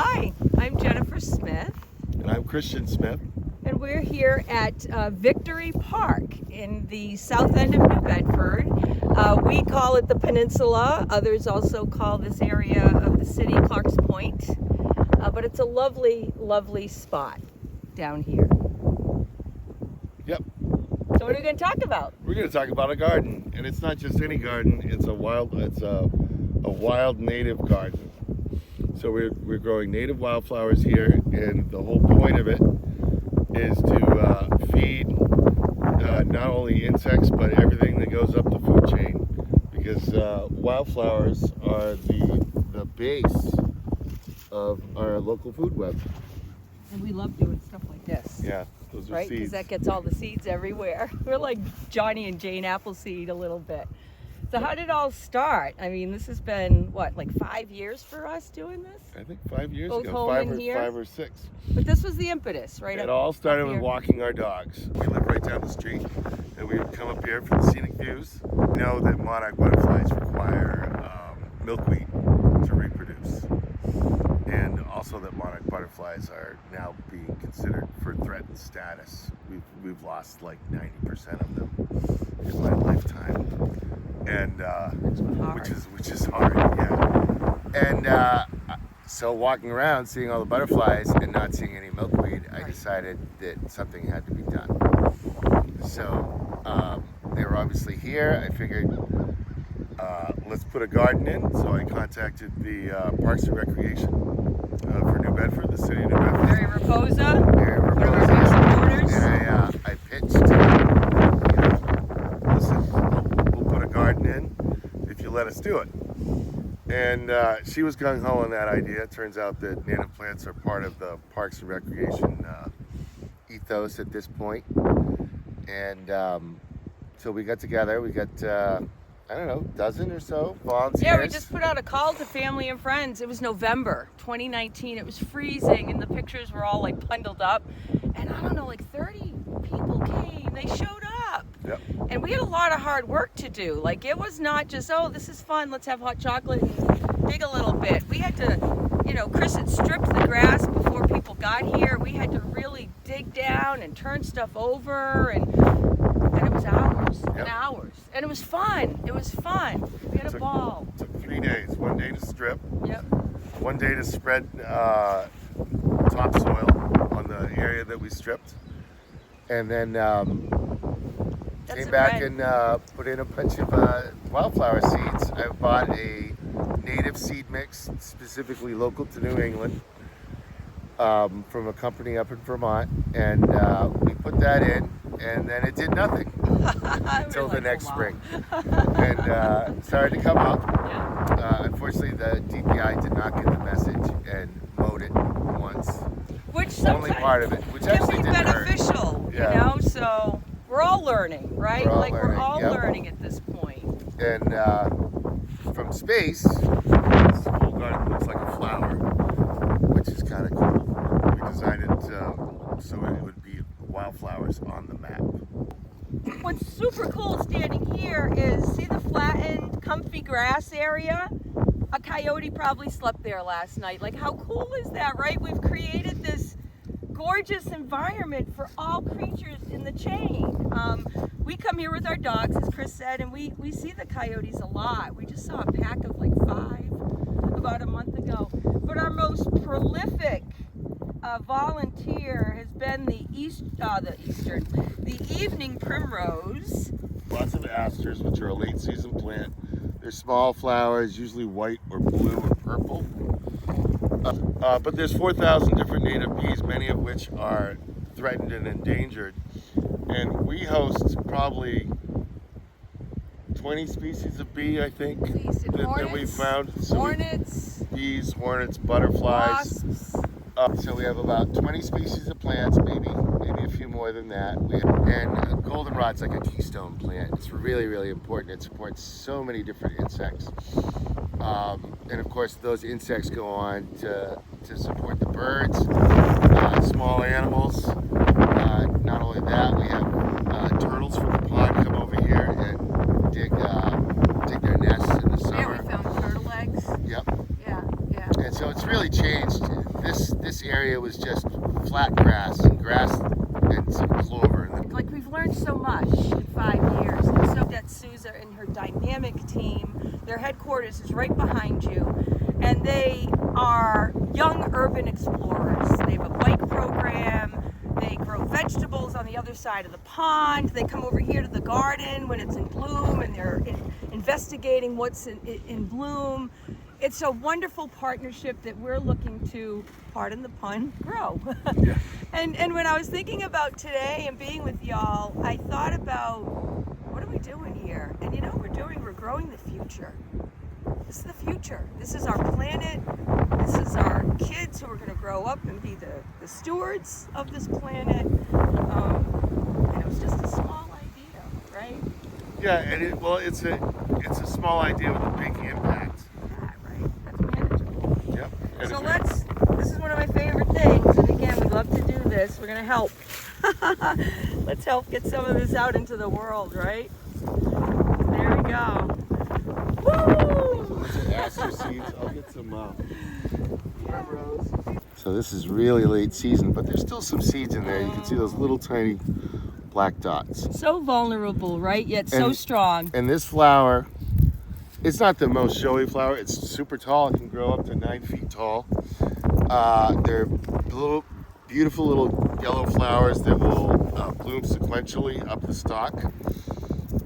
Hi, I'm Jennifer Smith, And I'm Christian Smith. and we're here at Victory Park in the south end of New Bedford. We call it the Peninsula. Others also call this area of the city Clark's Point. But it's a lovely, lovely spot down here. Yep. So what are we going to talk about? We're going to talk about a garden, and it's not just any garden. It's a wild native garden. So we're growing native wildflowers here, and the whole point of it is to feed not only insects but everything that goes up the food chain, because wildflowers are the base of our local food web. And we love doing stuff like this. Yeah, those are Right? Because seeds. that gets all the seeds everywhere. We're like Johnny and Jane Appleseed a little bit. So how did it all start? I mean, this has been, what, like 5 years for us doing this? I think 5 years Both ago, home and here? five or six. But this was the impetus, right? It all started up with here. walking our dogs. We live right down the street, and we would come up here for the scenic views. We know that monarch butterflies require milkweed to reproduce, and also that monarch butterflies are now being considered for threatened status. We've lost like 90% of them in my lifetime, and which is hard, yeah. And so walking around, seeing all the butterflies and not seeing any milkweed, I decided that something had to be done. So they were obviously here. I figured, let's put a garden in. So I contacted the Parks and Recreation for New Bedford, the city of New Bedford. Mary Raposa. Mary One of our Raposa. big supporters. And I pitched, listen, we'll put a garden in if you let us do it. And she was gung-ho on that idea. It turns out that native plants are part of the Parks and Recreation ethos at this point. And so we got together. We got, I don't know, dozen or so volunteers. Yeah, we just put out a call to family and friends. It was November 2019. It was freezing, and the pictures were all like bundled up. And I don't know, like 30 people came. They showed up. Yep. And we had a lot of hard work to do. Like, it was not just, oh, this is fun, let's have hot chocolate and dig a little bit. We had to, Chris had stripped the grass before people got here. We had to really dig down and turn stuff over, and it was hours and Yep. hours. And it was fun. It was fun. We had a ball. Took 3 days. 1 day to strip, Yep. 1 day to spread topsoil on the area that we stripped, and then That's came a back red. and put in a bunch of wildflower seeds. I bought a native seed mix, specifically local to New England, from a company up in Vermont, and we put that in, and then it did nothing until the next spring, and started to come up. Yeah. Unfortunately, the DPI did not get the message and mowed it once. Which Only sometimes part of it, which can actually be didn't hurt. beneficial, Yeah. So we're all learning, right? We're all We're learning, all yep. learning at this point. And from space, this whole garden looks like a flower, which is kind of cool. We designed it so it would be wildflowers on the map. What's super cool standing here is, see the flattened, comfy grass area? A coyote probably slept there last night. Like, how cool is that, right? We've created this gorgeous environment for all creatures in the chain. We come here with our dogs, as Chris said, and we see the coyotes a lot. We just saw a pack of like 5 about a month ago. But our most prolific volunteer has been the evening primrose. Lots of asters, which are a late season plant. They're small flowers, usually white or blue or purple. But there's 4,000 different native bees, many of which are threatened and endangered. And we host probably 20 species of bee, I think, that we found. Hornets, Bees, hornets, butterflies. wasps. So we have about 20 species of plants, maybe a few more than that. And goldenrod's like a keystone plant. It's really, really important. It supports so many different insects. And of course, those insects go on to support the birds, small animals. Not only that, we have turtles from the pond come over here and dig their nests in the summer. Yeah, we found turtle eggs. Yep. Yeah. And so it's really changed it was just flat grass and some clover. And Like, we've learned so much in 5 years. And so that Souza and her dynamic team, their headquarters is right behind you. And they are young urban explorers. They have a bike program. They grow vegetables on the other side of the pond. They come over here to the garden when it's in bloom, and they're investigating what's in bloom. It's a wonderful partnership that we're looking to, pardon the pun, grow. Yeah. And when I was thinking about today and being with y'all, I thought about, what are we doing here? And you know what we're growing the future. This is the future. This is our planet. This is our kids who are going to grow up and be the stewards of this planet. And it was just a small idea, right? Yeah, and it's a small idea with a big impact. Yeah, right. That's manageable. Yep. And So it's- this is one of my favorite things, and again, we love to do this. We're gonna help. Let's help get some of this out into the world, right? There we go. Woo! Aster seeds. I'll get some So this is really late season, but there's still some seeds in there. You can see those little tiny black dots. So vulnerable, right? Yet so And- strong. And this flower, it's not the most showy flower. It's super tall. It can grow up to 9 feet tall. They're little, beautiful little yellow flowers that will bloom sequentially up the stalk,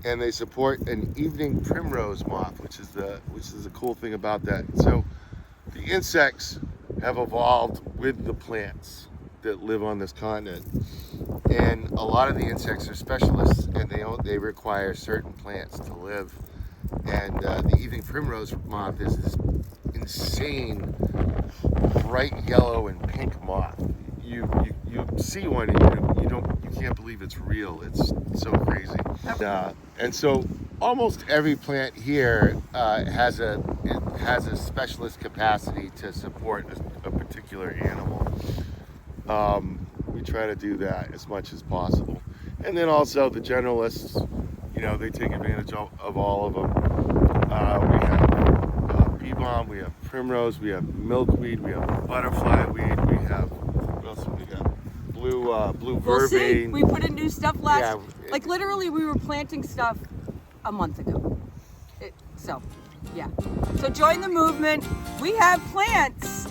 and they support an evening primrose moth, which is the cool thing about that. So the insects have evolved with the plants that live on this continent, and a lot of the insects are specialists, and they require certain plants to live. And the evening primrose moth is this insane bright yellow and pink moth. You see one and you can't believe it's real. It's so crazy. And so almost every plant here has a specialist capacity to support a particular animal. We try to do that as much as possible. And then also the generalists, they take advantage of all of them. We have bee balm, we have primrose, we have milkweed, we have butterfly weed, we have, what else have we got? Blue We'll see. vervain. We put in new stuff Yeah, like literally we were planting stuff a month ago. So join the movement. We have plants.